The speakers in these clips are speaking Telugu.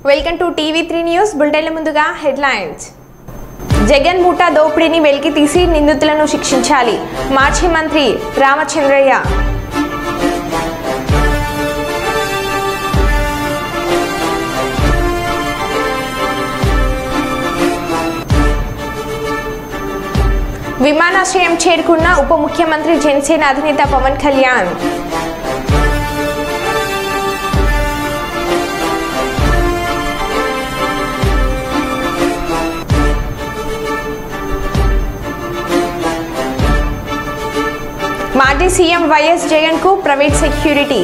వెల్కమ్ టు టీవీ3 న్యూస్ బులెటిన్ల ముందుగా హెడ్లైన్స్. జగన్ ముఠా దోపిడీని వెలికి తీసి నిందితులను శిక్షించాలి. మాజీ మంత్రి రామచంద్రయ్య. విమానాశ్రయం చేరుకున్న ఉప ముఖ్యమంత్రి జనసేన అధినేత పవన్ కళ్యాణ్. మాజీ సీఎం వైఎస్ జగన్ కు ప్రైవేట్ సెక్యూరిటీ.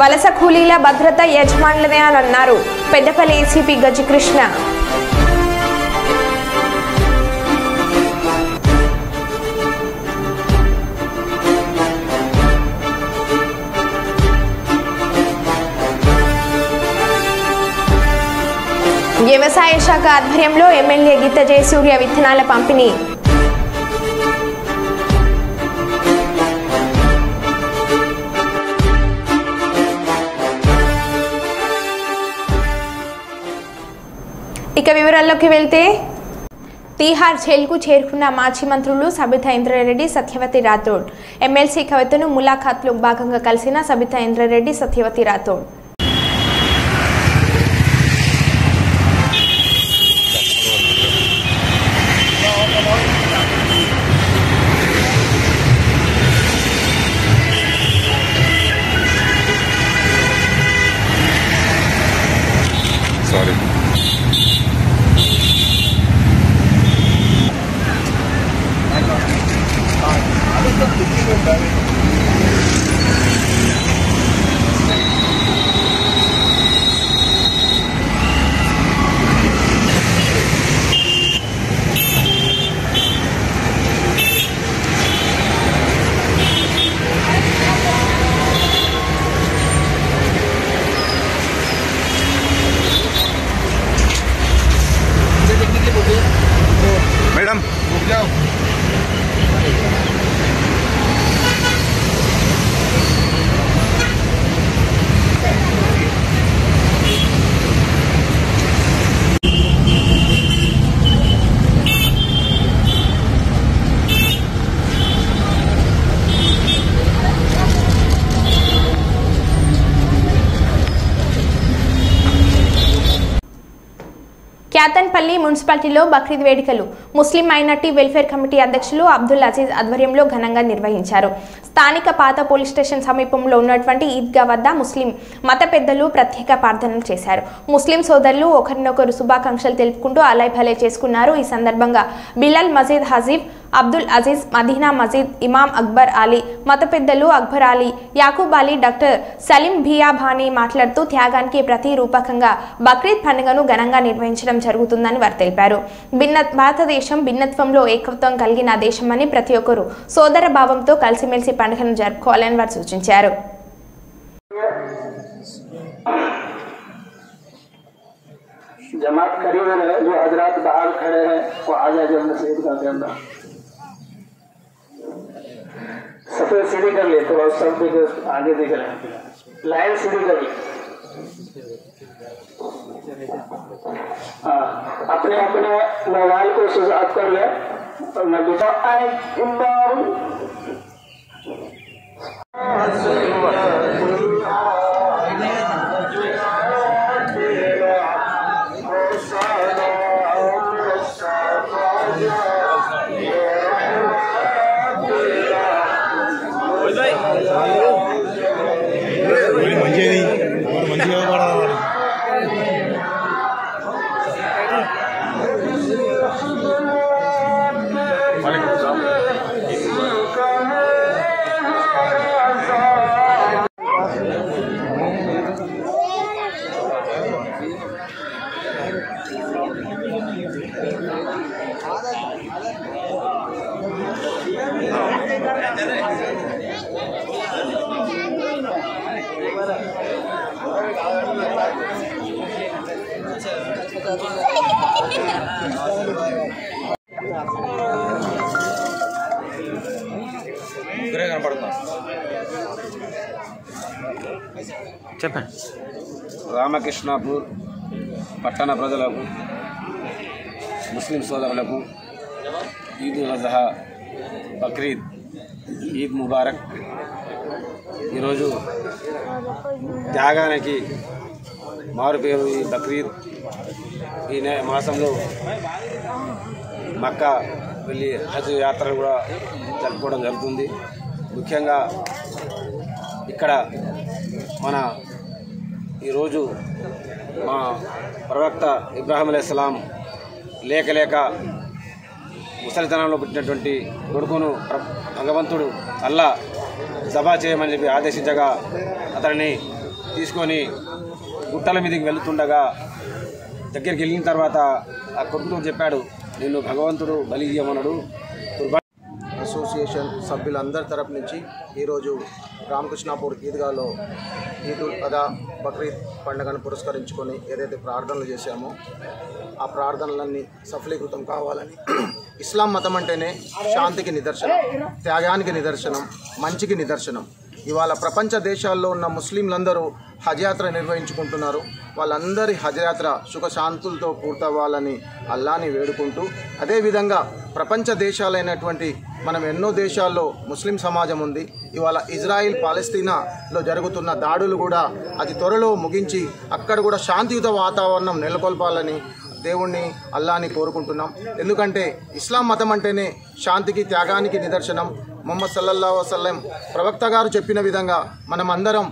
వలస కూలీల భద్రత యజమానులదే అని అన్నారు పెద్దపల్లి ఏసీపీ గజకృష్ణ. వ్యవసాయ శాఖ ఆధ్వర్యంలో ఎమ్మెల్యే గీత జయసూర్య విత్తనాల పంపిణీ. ఇక వివరాల్లోకి వెళ్తే తీహార్ జైలుకు చేరుకున్న మాజీ మంత్రులు సబితా ఇంద్రారెడ్డి, సత్యవతి రాథోడ్. ఎమ్మెల్సీ కవితను ములాఖాత్లో భాగంగా కలిసిన సబితా ఇంద్రారెడ్డి, సత్యవతి రాథోడ్. मैडम रुक जाओ. క్యాతన్పల్లి మున్సిపాలిటీలో బక్రీద్ వేడుకలు ముస్లిం మైనార్టీ వెల్ఫేర్ కమిటీ అధ్యక్షులు అబ్దుల్ అజీజ్ ఆధ్వర్యంలో ఘనంగా నిర్వహించారు. స్థానిక పాత పోలీస్ స్టేషన్ సమీపంలో ఉన్నటువంటి ఈద్గా వద్ద ముస్లిం మత పెద్దలు ప్రత్యేక ప్రార్థనలు చేశారు. ముస్లిం సోదరులు ఒకరినొకరు శుభాకాంక్షలు తెలుపుకుంటూ అలై భలై చేసుకున్నారు. ఈ సందర్భంగా బిలాల్ మజీద్ హజీబ్, అబ్దుల్ అజీజ్, మదీనా మజీద్ ఇమాం అక్బర్ అలీ, మత పెద్దలు అక్బర్ అలీ, యాకూబ్ అలీ, డాక్టర్ సలీం బియాబానీ మాట్లాడుతూ త్యాగానికి ప్రతి రూపకంగా బక్రీద్ పండుగను ఘనంగా నిర్వహించడం జరుగుతుందని వారు తెలిపారు. భారతదేశం భిన్నత్వంలో ఏకత్వం కలిగిన దేశమని ప్రతి ఒక్కరూ సోదర భావంతో కలిసిమెలిసి పండుగను జరుపుకోవాలని వారు సూచించారు. जमात करीब है, जो हजरात बाहर खड़े हैं वो आ जाए जल्द से ईदगाह के अंदर. सफेद सीढ़ी कर ले, थोड़ा सब आगे दिख रहे हैं, लाइन सीढ़ी कर ले. हाँ, अपने अपने मोबाइल को स्विच ऑफ कर ले और मैं बेटा చెప్పండి. రామకృష్ణాపూర్ పట్టణ ప్రజలకు, ముస్లిం సోదరులకు ఈద్ ఉల్ అజహా, బక్రీద్, ఈద్ ముబారక్. ఈరోజు త్యాగానికి మారుపేరు ఈ బక్రీద్. ఈ మాసంలో మక్కా వెళ్ళి హజ్ యాత్రలు కూడా జరుపుకోవడం జరుగుతుంది. ముఖ్యంగా ఇక్కడ మన ఈరోజు మా ప్రవక్త ఇబ్రాహీం అలైహిస్సలాం లేక ముసలితనంలో పుట్టినటువంటి కొడుకును భగవంతుడు అల్లా జబా చేయమని చెప్పి ఆదేశించగా అతనిని తీసుకొని గుట్టల మీదకి వెళుతుండగా దగ్గరికి వెళ్ళిన తర్వాత ఆ కొడుకుతో చెప్పాడు, నిన్ను భగవంతుడు బలి ఇయ్యమన్నాడు. అసోసియేషన్ సభ్యులందరి తరపు నుంచి ఈరోజు రామకృష్ణాపూర్ ఈద్గాలో ఈద్ ఉల్ అదా బక్రీద్ పండుగను పురస్కరించుకొని ఏదైతే ప్రార్థనలు చేశామో ఆ ప్రార్థనలన్నీ సఫలీకృతం కావాలని, ఇస్లాం మతం అంటేనే శాంతికి నిదర్శనం, త్యాగానికి నిదర్శనం, మంచికి నిదర్శనం. ఇవాళ ప్రపంచ దేశాల్లో ఉన్న ముస్లింలందరూ హజ్ యాత్ర నిర్వహించుకుంటున్నారు. వాళ్ళందరి హజ్ యాత్ర సుఖశాంతులతో పూర్తవ్వాలని అల్లాని వేడుకుంటూ, అదేవిధంగా ప్రపంచ దేశాలైనటువంటి మనం ఎన్నో దేశాల్లో ముస్లిం సమాజం ఉంది. ఇవాళ ఇజ్రాయిల్ పాలస్తీనాలో జరుగుతున్న దాడులు కూడా అతి త్వరలో ముగించి అక్కడ కూడా శాంతియుత వాతావరణం నెలకొల్పాలని దేవుణ్ణి అల్లాని కోరుకుంటున్నాం. ఎందుకంటే ఇస్లాం మతం అంటేనే శాంతికి త్యాగానికి నిదర్శనం. ముహమ్మద్ సల్లల్లాహు అలైహి వసల్లం ప్రవక్త గారు చెప్పిన విధంగా మనం అందరం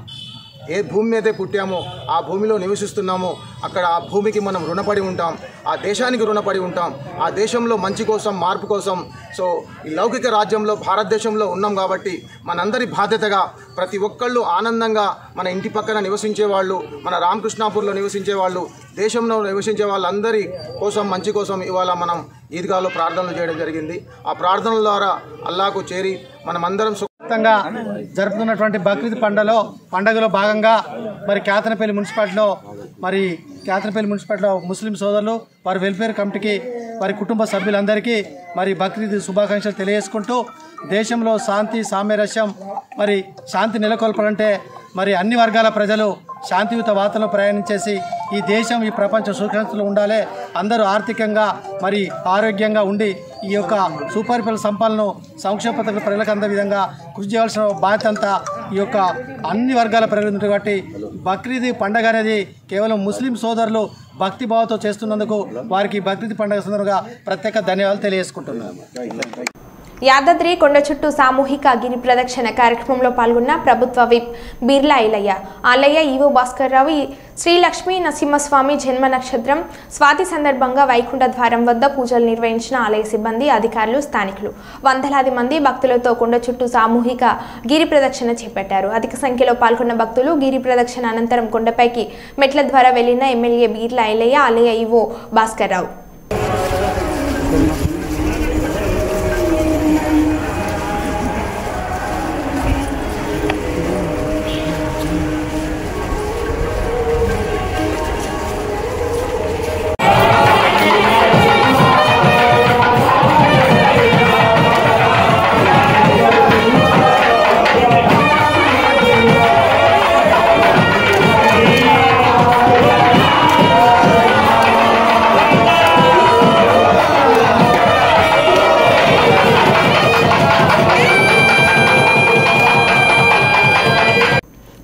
ఏ భూమి మీదే పుట్టామో ఆ భూమిలో నివసిస్తున్నామో అక్కడ ఆ భూమికి మనం రుణపడి ఉంటాం, ఆ దేశానికి రుణపడి ఉంటాం. ఆ దేశంలో మంచి కోసం, మార్పు కోసం, సో ఈ లౌకిక రాజ్యంలో భారతదేశంలో ఉన్నాం కాబట్టి మనందరి బాధ్యతగా ప్రతి ఒక్కళ్ళు ఆనందంగా మన ఇంటి పక్కన నివసించే వాళ్ళు, మన రామకృష్ణాపూర్లో నివసించే వాళ్ళు, దేశంలో నివసించే వాళ్ళందరి కోసం, మంచి కోసం ఇవాళ మనం ఈద్గాలో ప్రార్థనలు చేయడం జరిగింది. ఆ ప్రార్థనల ద్వారా అల్లాకు చేరి మనమందరం సుఖంగా జరుపుతున్నటువంటి బక్రీద్ పండుగలో భాగంగా మరి కేతనపల్లి మున్సిపాలిటీలో ముస్లిం సోదరులు వారి వెల్ఫేర్ కమిటీకి వారి కుటుంబ సభ్యులందరికీ మరి బక్రీద్ శుభాకాంక్షలు తెలియజేసుకుంటూ, దేశంలో శాంతి సామరస్యం మరి శాంతి నెలకొల్పాలంటే మరి అన్ని వర్గాల ప్రజలు శాంతియుత వాతావరణంలో ప్రయాణించేసి ఈ దేశం, ఈ ప్రపంచం సుఖాంతులు ఉండాలి, అందరూ ఆర్థికంగా మరి ఆరోగ్యంగా ఉండి ఈ యొక్క సుపరిపాలన సంపాదనను సంక్షేమ పథకాల ప్రజలకు అందే విధంగా కృషి చేయాల్సిన బాధ్యత అంతా ఈ యొక్క అన్ని వర్గాల ప్రజలు కాబట్టి బక్రీద్ పండుగ అనేది కేవలం ముస్లిం సోదరులు భక్తిభావంతో చేస్తున్నందుకు వారికి బక్రీద్ పండుగ సందర్భంగా ప్రత్యేక ధన్యవాదాలు తెలియజేసుకుంటున్నాను. యాదాద్రి కొండ చుట్టూ సామూహిక గిరి ప్రదక్షిణ కార్యక్రమంలో పాల్గొన్న ప్రభుత్వ విప్ బిర్లా ఐలయ్య, ఆలయ ఈవో భాస్కర్ రావు, శ్రీ లక్ష్మీ నరసింహస్వామి జన్మ నక్షత్రం స్వాతి సందర్భంగా వైకుంఠ ద్వారం వద్ద పూజలు నిర్వహించిన ఆలయ సిబ్బంది, అధికారులు, స్థానికులు. వందలాది మంది భక్తులతో కొండ చుట్టూ సామూహిక గిరి ప్రదక్షిణ చేపట్టారు. అధిక సంఖ్యలో పాల్గొన్న భక్తులు గిరి ప్రదక్షిణ అనంతరం కొండపైకి మెట్ల ద్వారా వెళ్లిన ఎమ్మెల్యే బిర్లా ఐలయ్య, ఆలయ ఈవో భాస్కర్ రావు.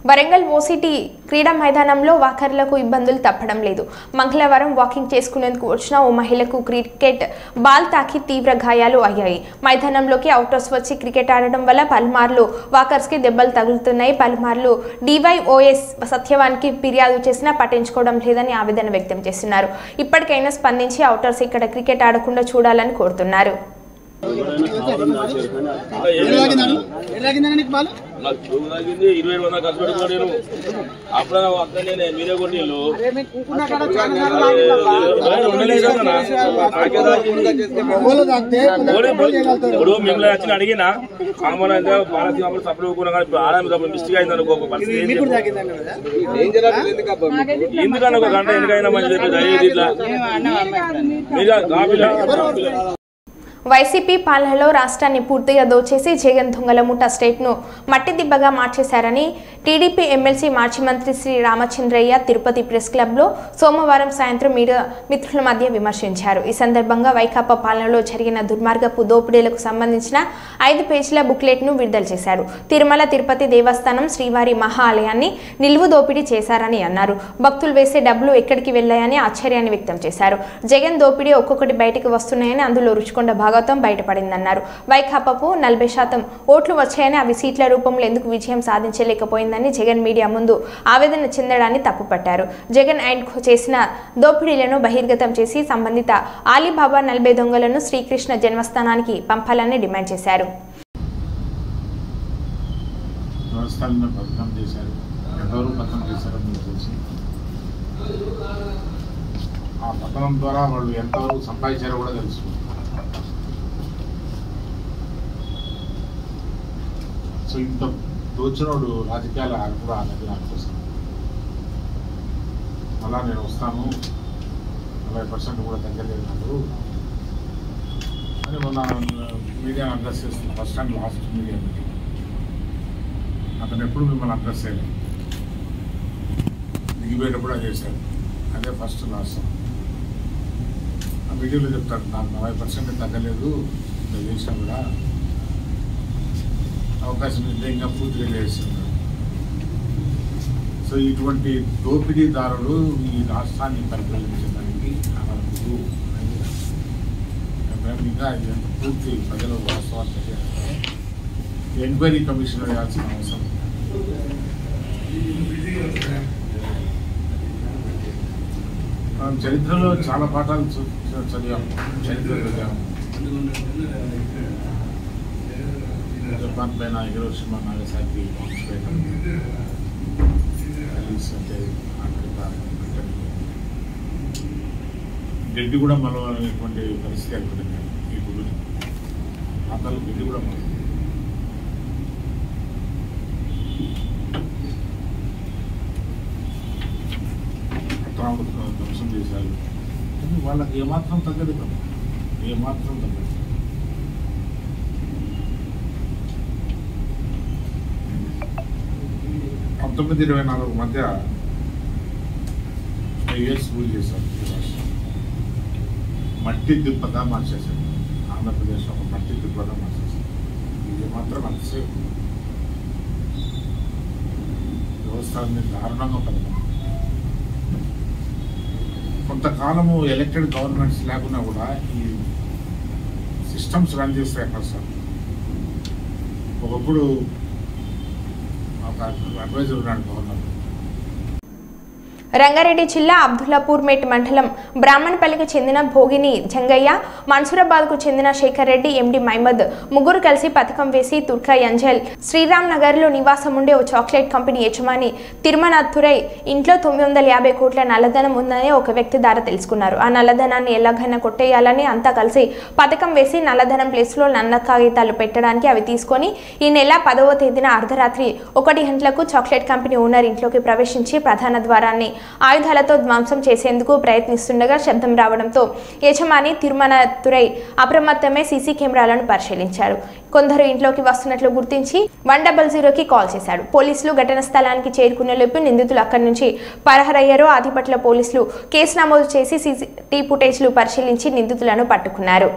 వరంగల్ ఓసిటీ క్రీడా మైదానంలో వాకర్లకు ఇబ్బందులు తప్పడం లేదు. మంగళవారం వాకింగ్ చేసుకునేందుకు వచ్చిన ఓ మహిళకు క్రికెట్ బాల్ తాకి తీవ్ర గాయాలు అయ్యాయి. మైదానంలోకి అవుటర్స్ వచ్చి క్రికెట్ ఆడడం వల్ల పలుమార్లు వాకర్స్కి దెబ్బలు తగులుతున్నాయి. పలుమార్లు DYOS సత్యవానికి ఫిర్యాదు చేసినా పట్టించుకోవడం లేదని ఆవేదన వ్యక్తం చేస్తున్నారు. ఇప్పటికైనా స్పందించి అవుటర్స్ ఇక్కడ క్రికెట్ ఆడకుండా చూడాలని కోరుతున్నారు. నాకు చూపు తాగింది 27 ఖర్చు పెట్టుకున్నా నేను అప్పుడు అక్కడ మీరే కొట్టిళ్ళు ఇప్పుడు మిమ్మల్ని వచ్చి అడిగినా కామన్ అయితే బాలసింహ సప్లై కూడా కానీ ఇప్పుడు ఆడ మిస్టేక్ అయింది అనుకో పరిస్థితి ఎందుకన్నా ఒక గంట ఎందుకైనా మంచి చెప్పేది ఇట్లా మీరు వైసీపీ పాలనలో రాష్ట్రాన్ని పూర్తిగా దోచేసి జగన్ దొంగల ముఠా స్టేట్ను మట్టి దిబ్బగా మార్చేశారని టీడీపీ ఎమ్మెల్సీ మాజీ మంత్రి శ్రీ రామచంద్రయ్య తిరుపతి ప్రెస్ క్లబ్లో సోమవారం సాయంత్రం మీడియా మిత్రుల మధ్య విమర్శించారు. ఈ సందర్భంగా వైకాపా పాలనలో జరిగిన దుర్మార్గపు దోపిడీలకు సంబంధించిన 5 పేజీల బుక్లెట్ను విడుదల చేశారు. తిరుమల తిరుపతి దేవస్థానం శ్రీవారి మహా ఆలయాన్ని నిలువు దోపిడీ చేశారని అన్నారు. భక్తులు వేసే డబ్బులు ఎక్కడికి వెళ్లాయని ఆశ్చర్యాన్ని వ్యక్తం చేశారు. జగన్ దోపిడీ ఒక్కొక్కటి బయటకు వస్తున్నాయని, అందులో రుచికొండ భాగవతం బయటపడిందన్నారు. వైకాపాకు 40% ఓట్లు వచ్చాయని, అవి సీట్ల రూపంలో ఎందుకు విజయం సాధించలేకపోయిందని జగన్ మీడియా ముందు ఆవేదన చెందడాన్ని తప్పుపట్టారు. జగన్ అండ్ చేసిన దోపిడీలను బహిర్గతం చేసి సంబంధిత ఆలీబాబా 40 దొంగలను శ్రీకృష్ణ జన్మస్థానానికి పంపాలని డిమాండ్ చేశారు. ఆ పతనం ద్వారా వాళ్ళు ఎంతవరకు సంపాదించారో కూడా తెలుసు. సో ఇంత దోచినోడు రాజకీయాలు కూడా అనేది నాకు కోసం మళ్ళా నేను వస్తాను 40% కూడా తగ్గలేదు నాకు అని మొన్న మీడియాను అడ్రస్ చేస్తుంది. First and last media meeting. అతను ఎప్పుడు మిమ్మల్ని అడ్రస్ చేయలేదు. దిగిపోయేటప్పుడు అది చేశారు. అదే ఫస్ట్ లాస్ట్. ఆ వీడియోలో చెప్తాడు నాకు 40% తగ్గలేదు నేను చేసినా కూడా అవకాశం ఇస్తే ఇంకా పూర్తిగా చేస్తున్నారు. సో ఇటువంటి దోపిడీదారులు ఈ రాష్ట్రాన్ని పరిపాలించడానికి అనవద్దు. ఇంకా ఇదంత పూర్తి ప్రజలు వాస్తవాలు తెలియాలంటే ఎంక్వైరీ కమిషన్ వేయాల్సిన అవసరం. మనం చరిత్రలో చాలా పాఠాలు చదివాము. చరిత్ర చదివాము. జపాన్ పైన హిరోషిమా నాగసాకి బాంబ్స్ వేయడం, అంటే అమెరికా గడ్డి కూడా మలవనేటువంటి పరిస్థితి ఏర్పడింది. ఈ గుడిని ప్రాంతాలు గడ్డి కూడా మల పట్టణాలు ధ్వంసం చేశారు. కానీ వాళ్ళకి ఏమాత్రం తగ్గదు కదా, ఏమాత్రం తగ్గదు. పంతొమ్మిది 24 మధ్య 5 years రూల్ చేశారు. ఈ రాష్ట్రం మట్టి దిబ్బగా మార్చేశారు. ఆంధ్రప్రదేశ్లో ఒక మట్టి దిబ్బగా మార్చేశారు. ఇది మాత్రం అంతసేపు వ్యవస్థలని దారుణంగా పడతాం. కొంతకాలము ఎలక్టెడ్ గవర్నమెంట్స్ లేకున్నా కూడా ఈ సిస్టమ్స్ రన్ చేస్తాయి ఎక్కడ సార్. ఒకప్పుడు అడ్వైజర్ ఉన్నాడు గవర్నర్. రంగారెడ్డి జిల్లా అబ్దుల్లాపూర్ మేట్ మండలం బ్రాహ్మణపల్లికి చెందిన భోగిని జంగయ్య, మన్సూరాబాద్కు చెందిన శేఖర్ రెడ్డి, ఎండి మహమ్మద్ ముగ్గురు కలిసి పథకం వేసి తుర్కా యంజల్ శ్రీరామ్ నగర్లో నివాసం ఉండే ఓ చాక్లెట్ కంపెనీ యజమాని తిరుమనాథురై ఇంట్లో 950 కోట్ల నల్లధనం ఉందని ఒక వ్యక్తి ద్వారా తెలుసుకున్నారు. ఆ నల్లధనాన్ని ఎలాగైనా కొట్టేయాలని అంతా కలిసి పథకం వేసి నల్లధనం ప్లేస్లో నల్ల కాగితాలు పెట్టడానికి అవి తీసుకొని ఈ నెల 10వ తేదీన అర్ధరాత్రి 1 గంటలకు చాక్లెట్ కంపెనీ ఓనర్ ఇంట్లోకి ప్రవేశించి ప్రధాన ద్వారాన్ని ఆయుధాలతో ధ్వంసం చేసేందుకు ప్రయత్నిస్తుండగా శబ్దం రావడంతో యజమాని తిరుమనాథురై అప్రమత్తమై సీసీ కెమెరాలను పరిశీలించారు. కొందరు ఇంట్లోకి వస్తున్నట్లు గుర్తించి 100కి కాల్ చేశాడు. పోలీసులు ఘటన స్థలానికి చేరుకునేలోపు నిందితులు అక్కడి నుంచి పరారయ్యారు. ఆదిపట్ల పోలీసులు కేసు నమోదు చేసి సీసీటీవీ ఫుటేజ్లు పరిశీలించి నిందితులను పట్టుకున్నారు.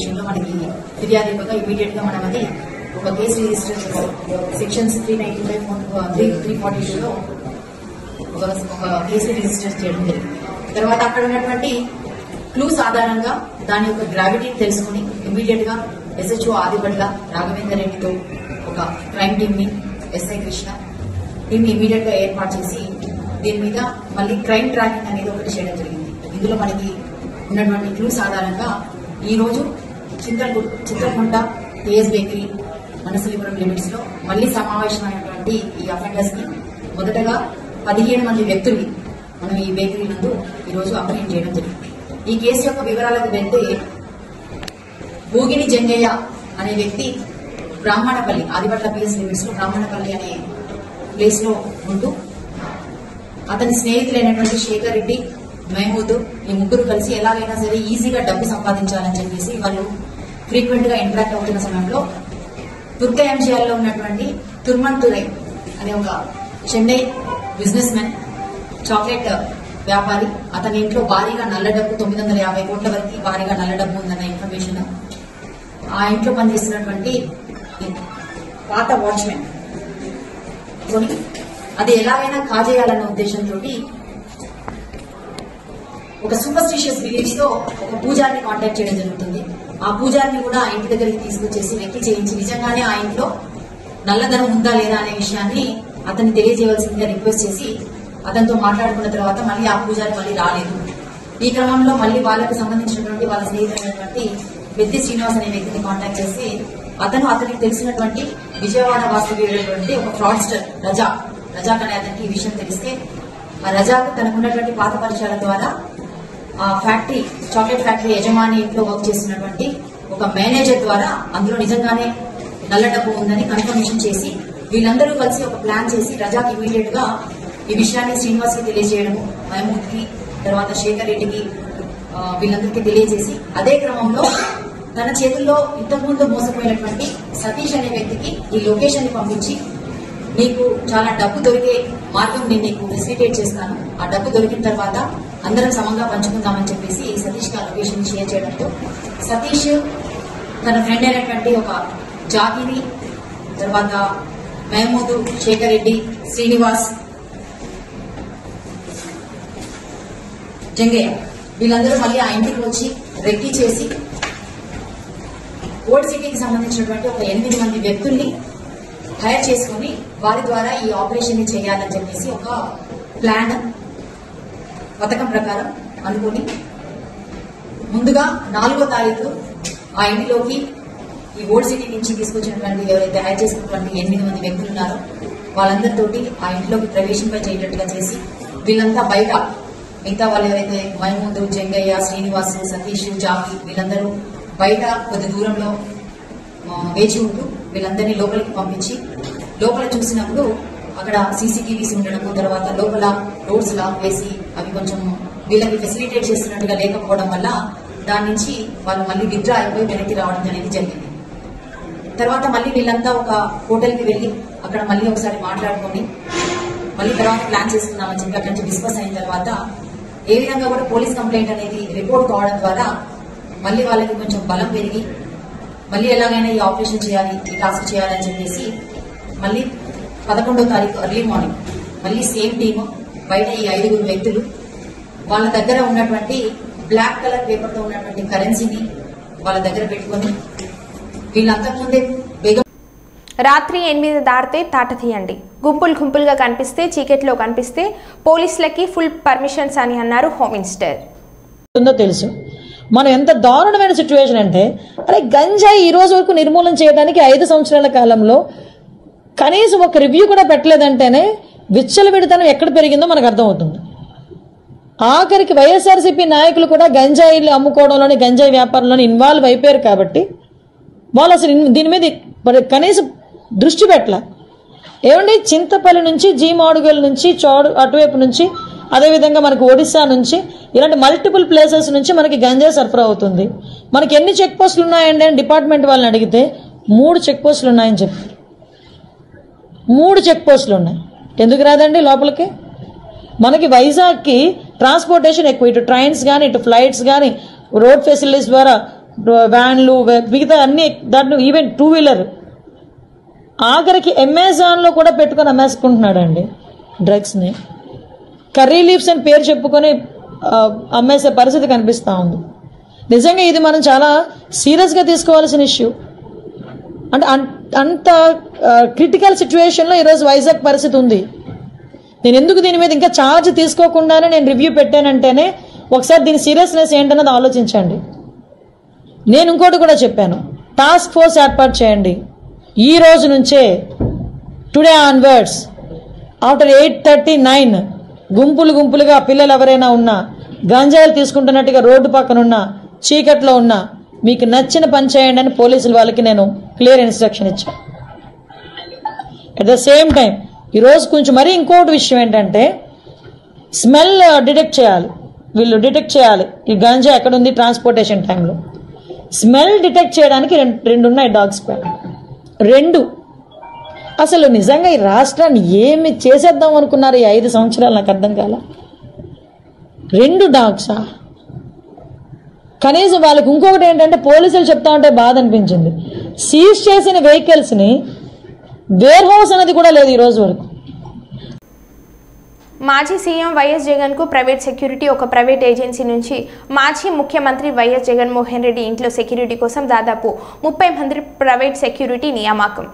విషయంలో మనకి ఫిర్యాదు ఇవ్వగా ఇమీడియట్ గా మనం అది ఒక కేసు రిజిస్టర్ సెక్షన్స్ 342లో ఒక కేసు రిజిస్టర్ చేయడం జరిగింది. తర్వాత అక్కడ ఉన్నటువంటి క్లూస్ ఆధారంగా దాని యొక్క గ్రావిటీని తెలుసుకుని ఇమీడియట్ గా SHO ఆదిపట్ల రాఘవేందర్ రెడ్డితో ఒక క్రైమ్ టీమ్ ని SI కృష్ణ టీమ్ ని ఇమీడియట్ గా ఏర్పాటు చేసి దీని మీద మళ్ళీ క్రైమ్ ట్రాకింగ్ అనేది ఒకటి చేయడం జరిగింది. ఇందులో మనకి ఉన్నటువంటి క్లూస్ ఆధారంగా ఈ రోజు చింతలకుంట KS బేకరీ మనసలిపురం లిమిట్స్ లో మళ్లీ సమావేశమైనటువంటి ఈ అఫెండర్స్ ని మొదటగా 17 మంది వ్యక్తుల్ని మనం ఈ బేకరీ నందు ఈ రోజు అప్రహెండ్ చేయడం జరిగింది. ఈ కేసు యొక్క వివరాలకు వెళ్తే భూగిని జంగయ్య అనే వ్యక్తి బ్రాహ్మణపల్లి ఆదిపట్ల PS లిమిట్స్ లో బ్రాహ్మణపల్లి అనే ప్లేస్ లో ఉంటూ అతని స్నేహితులైనటువంటి శేఖర్ రెడ్డి, మహమూద్ ఈ ముగ్గురు కలిసి ఎలాగైనా సరే ఈజీగా డబ్బు సంపాదించాలని చెప్పేసి వాళ్ళు ఫ్రీక్వెంట్ గా ఇంటరాక్ట్ అవుతున్న సమయంలో తుర్కయంజాల్లో ఉన్నటువంటి తుర్మన్ తురై అనే ఒక చెన్నై బిజినెస్ మ్యాన్ చాక్లెట్ వ్యాపారి అతని ఇంట్లో భారీగా నల్ల డబ్బు 950 కోట్ల వరకు భారీగా నల్ల డబ్బు ఉందన్న ఇన్ఫర్మేషన్ ఆ ఇంట్లో పనిచేస్తున్నటువంటి పాత వాచ్మెన్ అది ఎలాగైనా కాజేయాలన్న ఉద్దేశంతో ఒక సూపర్స్టిషియస్ బిలీఫ్స్ తో ఒక పూజారిని కాంటాక్ట్ చేయడం జరుగుతుంది. ఆ పూజారిని కూడా ఆ ఇంటి దగ్గరికి తీసుకొచ్చేసి వెక్కి చేయించి నిజంగానే ఆ ఇంట్లో నల్లధనం ఉందా లేదా అనే విషయాన్ని అతన్ని తెలియజేయవలసిందిగా రిక్వెస్ట్ చేసి అతనితో మాట్లాడుకున్న తర్వాత మళ్ళీ ఆ పూజారి మళ్ళీ రాలేదు. ఈ క్రమంలో మళ్ళీ వాళ్ళకు సంబంధించినటువంటి వాళ్ళ స్నేహితులైనటువంటి పెద్ది శ్రీనివాస్ అనే వ్యక్తిని కాంటాక్ట్ చేసి అతనికి తెలిసినటువంటి విజయవాడ వాస్తవ్యుడైనటువంటి ఒక ఫ్రాడ్స్టర్ రజాక్ అనే అతనికి ఈ విషయం తెలిస్తే ఆ రజాక్ తనకున్నటువంటి పాత పరిచయాల ద్వారా ఆ ఫ్యాక్టరీ చాక్లెట్ ఫ్యాక్టరీ యజమాని ఇంట్లో వర్క్ చేస్తున్నటువంటి ఒక మేనేజర్ ద్వారా అందులో నిజంగానే నల్ల డబ్బు ఉందని కన్ఫర్మేషన్ చేసి వీళ్ళందరూ కలిసి ఒక ప్లాన్ చేసి రజాక్ ఇమీడియట్ గా ఈ విషయాన్ని శ్రీనివాస్ కి తెలియజేయడము, మహమూద్ కి తర్వాత శేఖర్ రెడ్డికి వీళ్ళందరికీ తెలియజేసి అదే క్రమంలో తన చేతుల్లో ఇంతకుముందు మోసపోయినటువంటి సతీష్ అనే వ్యక్తికి ఈ లొకేషన్ ని పంపించి నీకు చాలా డబ్బు దొరికే మార్గం నేను నీకు ఫెసిలిటేట్ చేస్తాను, ఆ డబ్బు దొరికిన తర్వాత అందరం సమంగా పంచుకుందామని చెప్పేసి సతీష్ కి ఆ లొకేషన్ షేర్ చేయడంతో సతీష్ తన ఫ్రెండ్ అయినటువంటి ఒక జాగిని తర్వాత మహమూద్, శేఖర్ రెడ్డి, శ్రీనివాస్, జంగయ్య వీళ్ళందరూ మళ్ళీ ఆ ఇంటికి వచ్చి రెక్కీ చేసి ఓల్డ్ సిటీకి సంబంధించినటువంటి ఒక 8 మంది వ్యక్తుల్ని హైర్ చేసుకుని వారి ద్వారా ఈ ఆపరేషన్ ని చేయాలని చెప్పేసి ఒక ప్లాన్ పథకం ప్రకారం అనుకుని ముందుగా 4వ తారీఖు ఆ ఇంటిలోకి ఈ ఓల్డ్ సిటీ నుంచి తీసుకొచ్చినటువంటి ఎవరైతే హైర్ చేసుకున్నటువంటి 8 మంది వ్యక్తులు ఉన్నారో వాళ్ళందరితోటి ఆ ఇంట్లోకి ప్రవేశింపజేయటట్టుగా చేసి వీళ్ళంతా బయట మిగతా వాళ్ళు ఎవరైతే మహమూద్, జంగయ్య, శ్రీనివాస్, సతీష్, జాకి వీళ్ళందరూ బయట కొద్ది దూరంలో వేచి ఉంటూ వీళ్ళందరినీ లోపలికి పంపించి లోపల చూసినప్పుడు అక్కడ CCTVs ఉండడము, తర్వాత లోపల రోడ్స్ లాక్ వేసి అవి కొంచెం వీళ్ళకి ఫెసిలిటేట్ చేస్తున్నట్టుగా లేకపోవడం వల్ల దాని నుంచి వాళ్ళు మళ్ళీ విత్డ్రా అయిపోయి వెనక్కి రావడం అనేది జరిగింది. తర్వాత మళ్ళీ వీళ్ళంతా ఒక హోటల్ కి వెళ్లి అక్కడ మళ్ళీ ఒకసారి మాట్లాడుకొని మళ్ళీ తర్వాత ప్లాన్ చేసుకున్నామని చెప్పి అక్కడి నుంచి డిస్కస్ అయిన తర్వాత ఏ విధంగా కూడా పోలీస్ కంప్లైంట్ అనేది రిపోర్ట్ కావడం ద్వారా మళ్ళీ వాళ్ళకి కొంచెం బలం పెరిగి మళ్ళీ ఎలాగైనా ఈ ఆపరేషన్ చేయాలి, ఈ టాస్క్ చేయాలని చెప్పేసి మళ్ళీ 11వ తారీఖు ఎర్లీ మార్నింగ్ మళ్ళీ సేమ్ టీమ్ బయట ఈ 5 వ్యక్తులు వాళ్ళ దగ్గర ఉన్నటువంటి బ్లాక్ కలర్ పేపర్ తో ఉన్నటువంటి కరెన్సీని వాళ్ళ దగ్గర పెట్టుకుని వీళ్ళంతకుముందే బేగం రాత్రి 8 దాటితే తాట తీయండి, గుంపులుగా కనిపిస్తే చీకట్లో కనిపిస్తే పోలీసులకి ఫుల్ పర్మిషన్స్ అని అన్నారు హోమ్ మినిస్టర్. తెలుసు మనం ఎంత దారుణమైన సిచ్యువేషన్ అంటే అరే గంజాయి ఈ రోజు వరకు నిర్మూలన చేయడానికి 5 సంవత్సరాల కాలంలో కనీసం ఒక రివ్యూ కూడా పెట్టలేదంటేనే విచ్చలవిడితనం ఎక్కడ పెరిగిందో మనకు అర్థమవుతుంది. ఆఖరికి వైఎస్ఆర్సీపీ నాయకులు కూడా గంజాయిలు అమ్ముకోవడంలోని గంజాయి వ్యాపారంలోని ఇన్వాల్వ్ అయిపోయారు కాబట్టి వాళ్ళు అసలు దీని మీద కనీసం దృష్టి పెట్టలే. ఏమండి చింతపల్లి నుంచి జీమాడుగల్ నుంచి అటువైపు నుంచి అదేవిధంగా మనకు ఒడిశా నుంచి ఇలాంటి మల్టిపుల్ ప్లేసెస్ నుంచి మనకి గంజాయి సరఫరా అవుతుంది. మనకి ఎన్ని చెక్ పోస్టులు ఉన్నాయండి అని డిపార్ట్మెంట్ వాళ్ళని అడిగితే 3 చెక్ పోస్టులు ఉన్నాయని చెప్పారు. 3 చెక్ పోస్టులు ఉన్నాయి. ఎందుకు రాదండి లోపలికి? మనకి వైజాగ్కి ట్రాన్స్పోర్టేషన్ ఎక్కువ, ఇటు ట్రైన్స్ కానీ ఇటు ఫ్లైట్స్ కానీ రోడ్ ఫెసిలిటీస్ ద్వారా వ్యాన్లు, మిగతా అన్ని దాంట్లో ఈవెన్ 2-వీలర్, ఆఖరికి అమెజాన్లో కూడా పెట్టుకొని అమ్మేసుకుంటున్నాడు అండి డ్రగ్స్ని. కర్రీ లీవ్స్ అని పేరు చెప్పుకొని అమ్మేసే పరిస్థితి కనిపిస్తూ ఉంది. నిజంగా ఇది మనం చాలా సీరియస్గా తీసుకోవాల్సిన ఇష్యూ. అంటే అంత క్రిటికల్ సిచ్యువేషన్లో ఈరోజు వైజాగ్ పరిస్థితి ఉంది. నేను ఎందుకు దీని మీద ఇంకా ఛార్జ్ తీసుకోకుండానే నేను రివ్యూ పెట్టానంటేనే ఒకసారి దీని సీరియస్నెస్ ఏంటన్నది ఆలోచించండి. నేను ఇంకోటి కూడా చెప్పాను, టాస్క్ ఫోర్స్ ఏర్పాటు చేయండి. ఈ రోజు నుంచే టుడే ఆన్వర్డ్స్ ఆఫ్టర్ 8:39 గుంపులుగా పిల్లలు ఎవరైనా ఉన్నా, గంజాయిలు తీసుకుంటున్నట్టుగా రోడ్డు పక్కన ఉన్నా, చీకట్లో ఉన్నా, మీకు నచ్చిన పని చేయండి అని పోలీసుల వాళ్ళకి నేను క్లియర్ ఇన్స్ట్రక్షన్ ఇచ్చాను. అట్ ద సేమ్ టైం ఈరోజు కొంచెం మరీ ఇంకోటి విషయం ఏంటంటే స్మెల్ డిటెక్ట్ చేయాలి. వీళ్ళు డిటెక్ట్ చేయాలి ఈ గంజా ఎక్కడుంది ట్రాన్స్పోర్టేషన్ టైంలో. స్మెల్ డిటెక్ట్ చేయడానికి రెండు ఉన్నాయి డాగ్ స్క్వాడ్. 2 అసలు నిజంగా ఈ రాష్ట్రాన్ని ఏమి చేసేద్దాం అనుకున్నారు ఈ 5 సంవత్సరాలు నాకు అర్థం కాల. 2 డాగ్సా? కనీసం వాళ్ళకి ఇంకొకటి ఏంటంటే పోలీసులు చెప్తా ఉంటే బాధ అనిపించింది, సీజ్ చేసిన వెహికల్స్ని వేర్ హౌస్ అనేది కూడా లేదు ఈ రోజు వరకు. మాజీ సీఎం వైఎస్ జగన్ కు ప్రైవేట్ సెక్యూరిటీ. ఒక ప్రైవేట్ ఏజెన్సీ నుంచి మాజీ ముఖ్యమంత్రి వైఎస్ జగన్మోహన్ రెడ్డి ఇంట్లో సెక్యూరిటీ కోసం దాదాపు 30 మంది ప్రైవేట్ సెక్యూరిటీ నియామకం.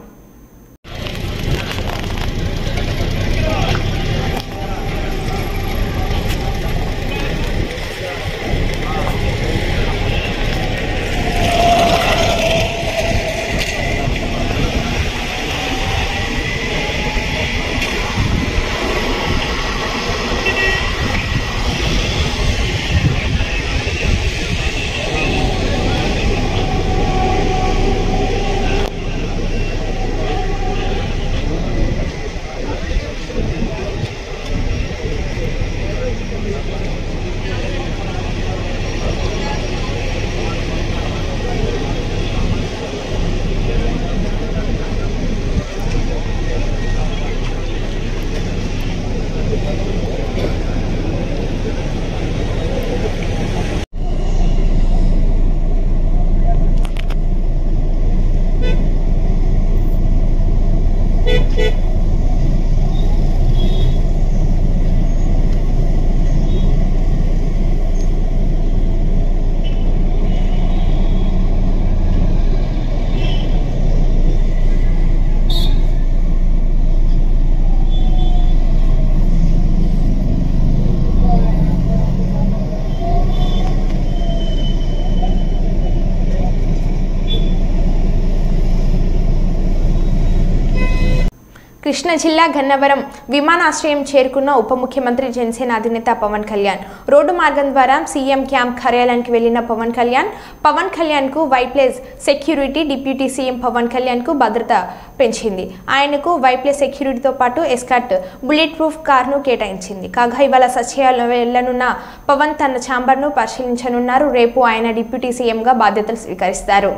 కృష్ణా జిల్లా గన్నవరం విమానాశ్రయం చేరుకున్న ఉప ముఖ్యమంత్రి జనసేన అధినేత పవన్ కళ్యాణ్. రోడ్డు మార్గం ద్వారా సీఎం క్యాంప్ కార్యాలయానికి వెళ్లిన పవన్ కళ్యాణ్ కు Y plus security deputy CM Pawan Kalyan కు భద్రత పెంచింది. ఆయనకు వైప్లేస్ సెక్యూరిటీతో పాటు ఎస్కార్ట్ బుల్లెట్ ప్రూఫ్ కార్ను కేటాయించింది. కాగా ఇవాళ సచివాలయం వెళ్లనున్న పవన్ తన ఛాంబర్ను పరిశీలించనున్నారు. రేపు ఆయన డిప్యూటీ సీఎంగా బాధ్యతలు స్వీకరిస్తారు.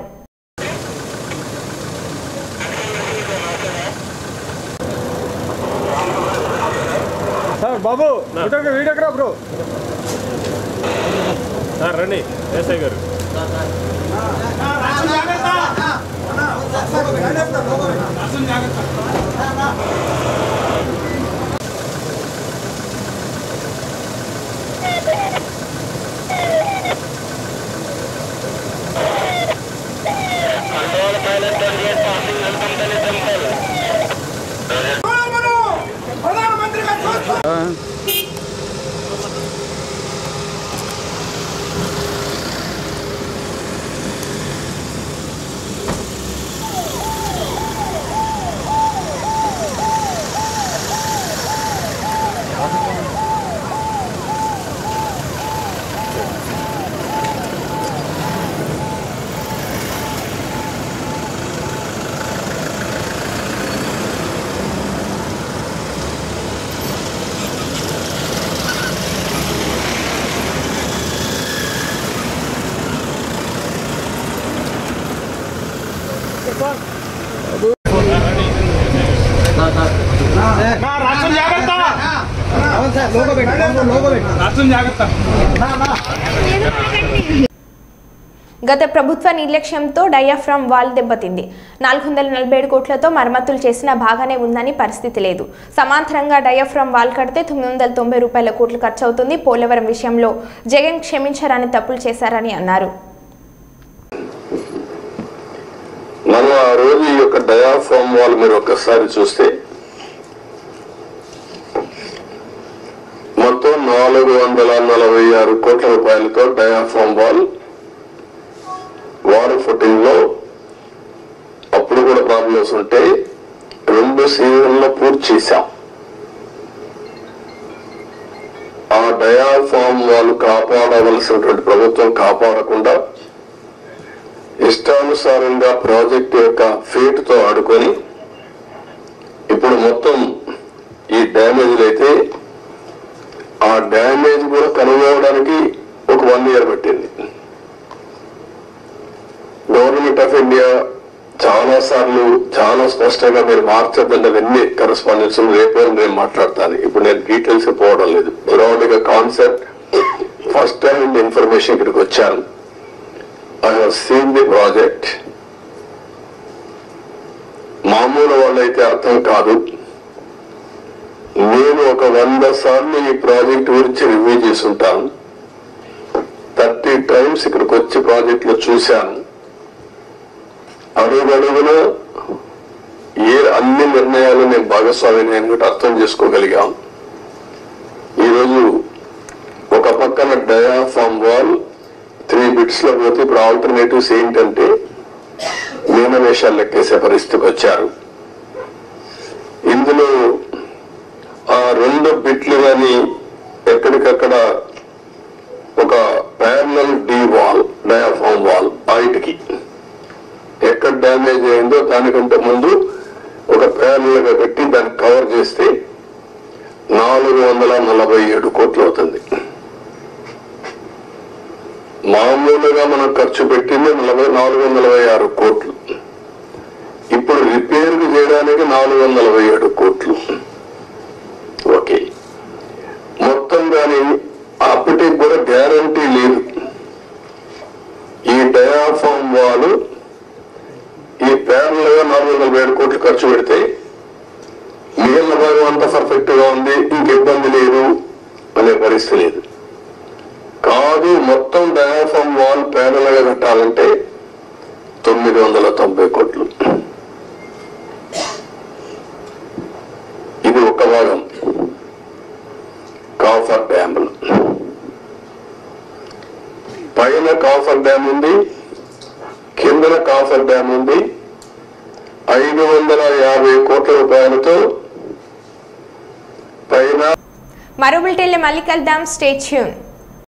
బాబు వీడియోగ్రాఫ్ బ్రో రండి ఎస్ఐ గారు. గత ప్రభుత్వ నిర్లక్ష్యంతో డయాఫ్రామ్ వాల్ దెబ్బతింది. 447 కోట్లతో మరమ్మతులు చేసినా బాగానే ఉందని పరిస్థితి లేదు. సమాంతరంగా డయాఫ్రామ్ వాల్ కడితే 990 కోట్లు ఖర్చు అవుతుంది. పోలవరం విషయంలో జగన్ క్షమించరాని తప్పులు చేశారని అన్నారు. మనం ఆ రోజు ఈ యొక్క డయాఫ్రామ్ వాల్ మీరు ఒక్కసారి చూస్తే మొత్తం 446 కోట్ల రూపాయలతో డయాఫ్రామ్ వాల్ వాటర్ ఫుటింగ్ లో అప్పుడు కూడా ప్రాబ్లమ్స్ ఉంటే 2 సీజన్లో పూర్తి చేశాం. ఆ డయాఫ్రామ్ వాల్ కాపాడవలసినటువంటి ప్రభుత్వం కాపాడకుండా ఇష్టానుసారంగా ప్రాజెక్టు యొక్క ఫేట్ తో ఆడుకొని ఇప్పుడు మొత్తం ఈ డ్యామేజ్లు అయితే ఆ డ్యామేజ్ కూడా కనుగొనడానికి ఒక 1 year పట్టింది. గవర్నమెంట్ ఆఫ్ ఇండియా చాలా సార్లు చాలా స్పష్టంగా మీరు మార్చద్దంటే అవన్నీ కరెస్పాండెన్స్ రేపే నేను మాట్లాడతాను. ఇప్పుడు నేను డీటెయిల్స్ పోవడం లేదు. బ్రాడ్ గా కాన్సెప్ట్ ఫస్ట్ టైం ఇన్ఫర్మేషన్ ఇక్కడికి వచ్చాను. I have seen the project. మామూలు వాళ్ళైతే అర్థం కాదు. నేను ఒక 100 సార్లు ఈ ప్రాజెక్ట్ గురించి రివ్యూ చేసి ఉంటాను. 30 times ఇక్కడికి వచ్చి ప్రాజెక్ట్ లో చూశాను. అడుగడుగున అన్ని నిర్ణయాలు నేను భాగస్వామిని నేను అర్థం చేసుకోగలిగాం. ఈరోజు ఒక పక్కన డయాఫ్రామ్ వాల్ 3 bits లో పోతే ఇప్పుడు ఆల్టర్నేటివ్స్ ఏంటంటే మీనవేషాలు లెక్కేసే పరిస్థితికి వచ్చారు. ఇందులో ఆ 2 బిట్లు కానీ ఎక్కడికక్కడ ఒక parallel D wall diaphragm wall బయటికి ఎక్కడ డ్యామేజ్ అయిందో దానికంటే ముందు ఒక ప్యారలల్ గా పెట్టి దాన్ని కవర్ చేస్తే 447 కోట్లు అవుతుంది. మామూలుగా మనం ఖర్చు పెట్టింది 446 కోట్లు. ఇప్పుడు రిపేర్ చేయడానికి 447 కోట్లు. ఓకే, మొత్తం కానీ అప్పటికి కూడా గ్యారంటీ లేదు. ఈ డయాఫ్రామ్ వాల్ ఈ ప్యారల్ గా 447 కోట్లు ఖర్చు పెడితే మిగిలిన భాగం అంతా పర్ఫెక్ట్ గా ఉంది, ఇంక ఇబ్బంది లేదు అనే పరిస్థితి లేదు. కాదు, మొత్తం డయాఫ్రామ్ వాల్ ప్యారల్ గా కట్టాలంటే 990 కోట్లు. ఇది ఒక భాగం. కాఫర్ డ్యాములు పైన కాఫర్ డ్యామ్ ఉంది, కిందన కాఫర్ డ్యామ్ ఉంది. 550 కోట్ల రూపాయలతో పైన. మరో బులెటిన్లో మళ్ళీ కలుద్దాం. Stay tune.